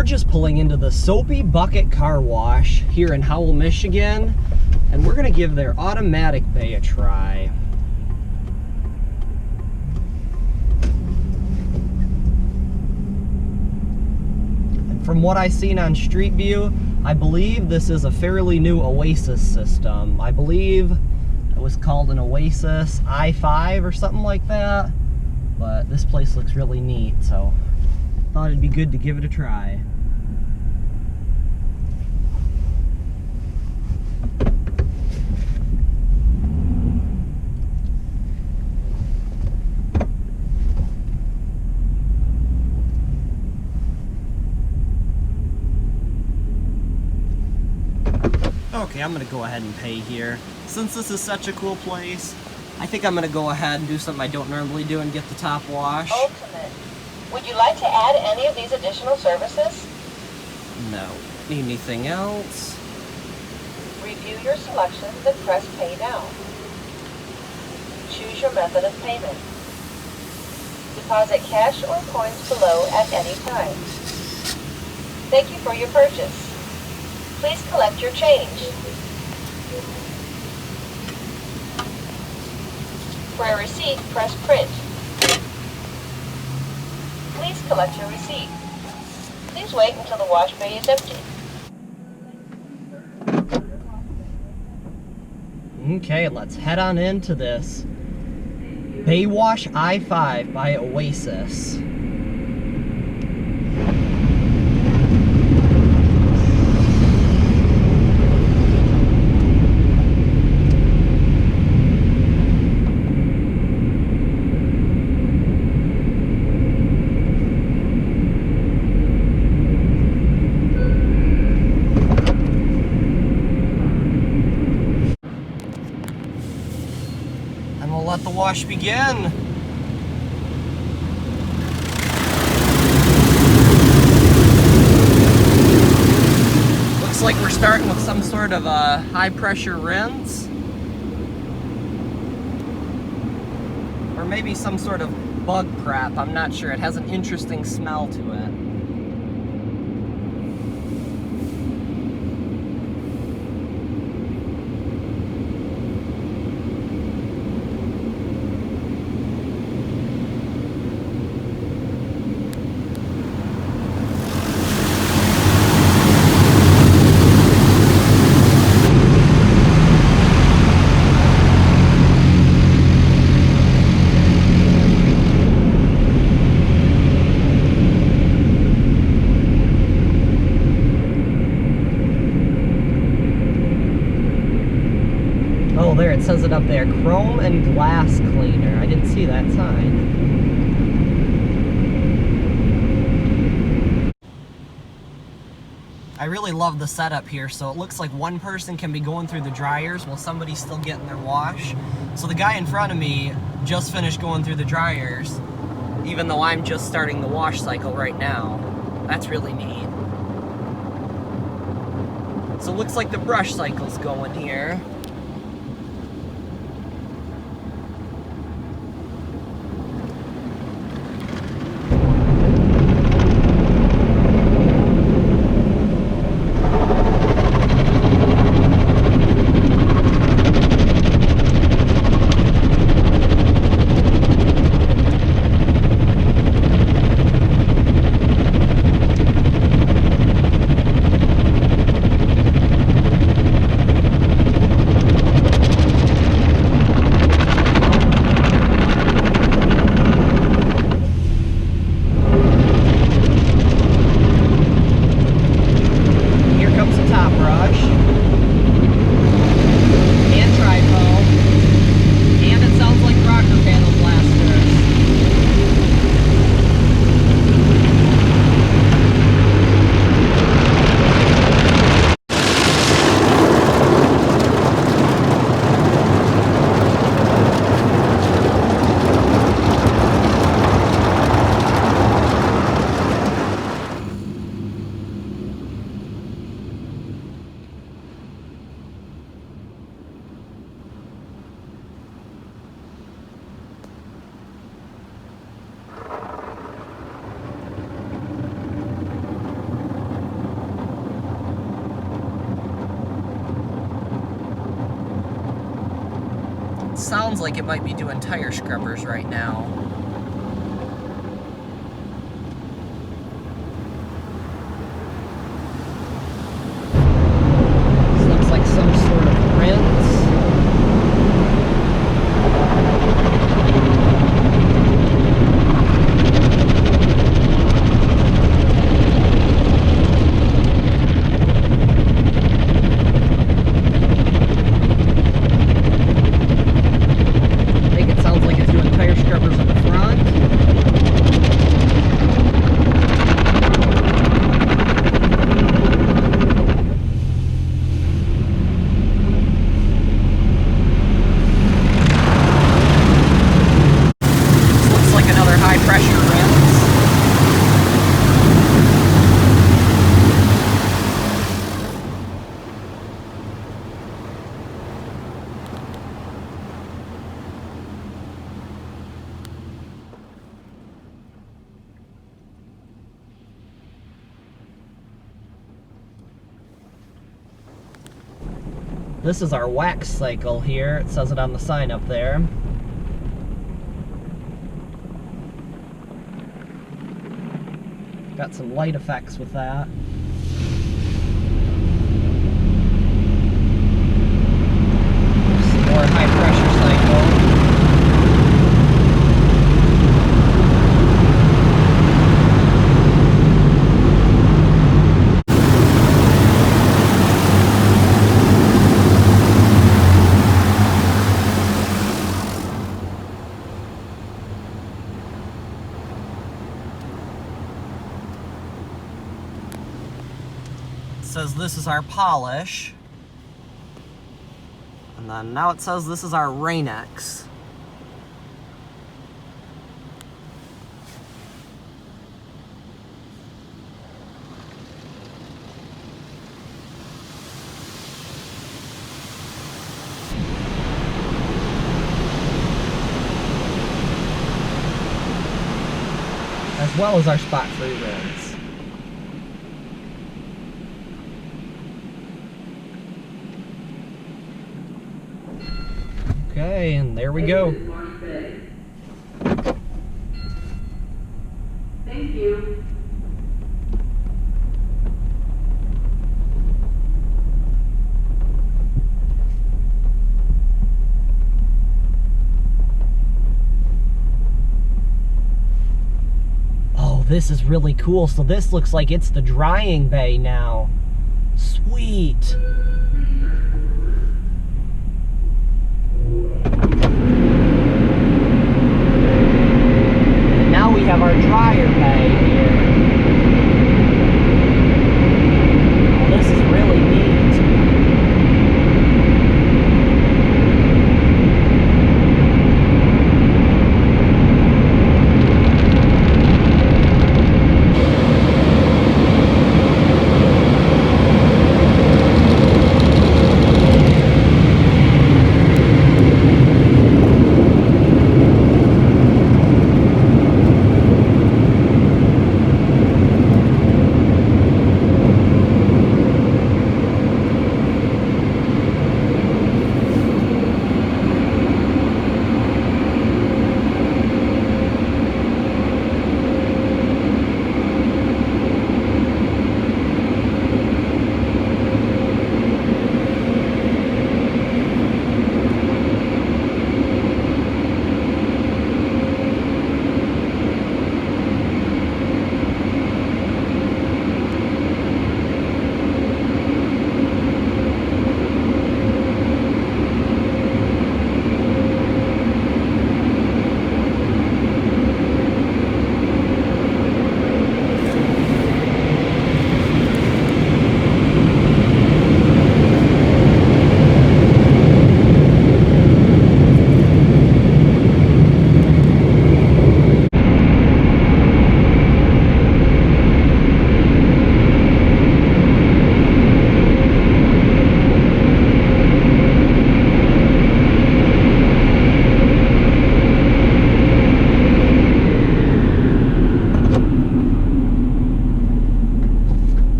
we're just pulling into the Soapy Bucket Car Wash here in Howell, Michigan, and we're gonna give their automatic bay a try. And from what I've seen on Street View, I believe this is a fairly new Oasis system. I believe it was called an Oasis i5 or something like that, but this place looks really neat, so thought it'd be good to give it a try. Okay, I'm gonna go ahead and pay here. Since this is such a cool place, I think I'm gonna go ahead and do something I don't normally do and get the top wash. Ultimate. Would you like to add any of these additional services? No. Need anything else? Review your selections and press Pay Now. Choose your method of payment. Deposit cash or coins below at any time. Thank you for your purchase. Please collect your change. For a receipt, press Print. Please collect your receipt. Please wait until the wash bay is empty. Okay, let's head on into this BayWash i5 by Oasis. And we'll let the wash begin. Looks like we're starting with some sort of a high pressure rinse. Or maybe some sort of bug crap, I'm not sure. It has an interesting smell to it. Oh, there, it says it up there. Chrome and glass cleaner. I didn't see that sign. I really love the setup here. So it looks like one person can be going through the dryers while somebody's still getting their wash. So the guy in front of me just finished going through the dryers, even though I'm just starting the wash cycle right now. That's really neat. So it looks like the brush cycle's going here. sounds like it might be doing tire scrubbers right now. This looks like some sort of rinse. This is our wax cycle here. It says it on the sign up there. Got some light effects with that. Some more high pressure cycle. Says this is our polish, and then now it says this is our Rain-X. As well as our spot-free rinse. Okay, and there we go. Thank you. Oh, this is really cool. So this looks like it's the drying bay now. Sweet. Now we have our dryer bay here. Oh, this is really neat.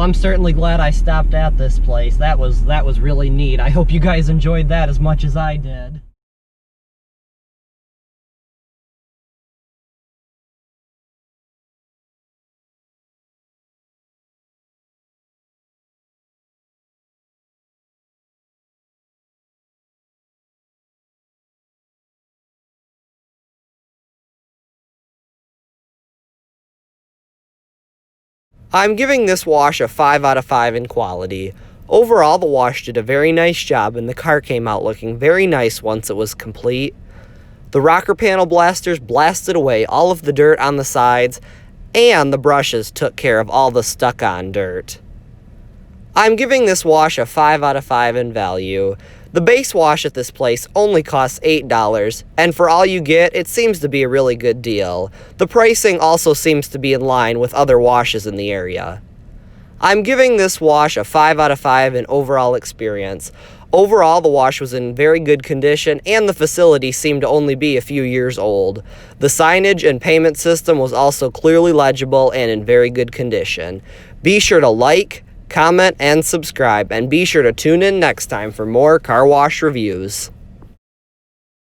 I'm certainly glad I stopped at this place. That was really neat. I hope you guys enjoyed that as much as I did. I'm giving this wash a 5 out of 5 in quality. Overall, the wash did a very nice job and the car came out looking very nice once it was complete. The rocker panel blasters blasted away all of the dirt on the sides, and the brushes took care of all the stuck-on dirt. I'm giving this wash a 5 out of 5 in value. The base wash at this place only costs $8, and for all you get, it seems to be a really good deal. The pricing also seems to be in line with other washes in the area. I'm giving this wash a 5 out of 5 in overall experience. Overall, the wash was in very good condition, and the facility seemed to only be a few years old. The signage and payment system was also clearly legible and in very good condition. Be sure to like, comment, and subscribe, and be sure to tune in next time for more car wash reviews.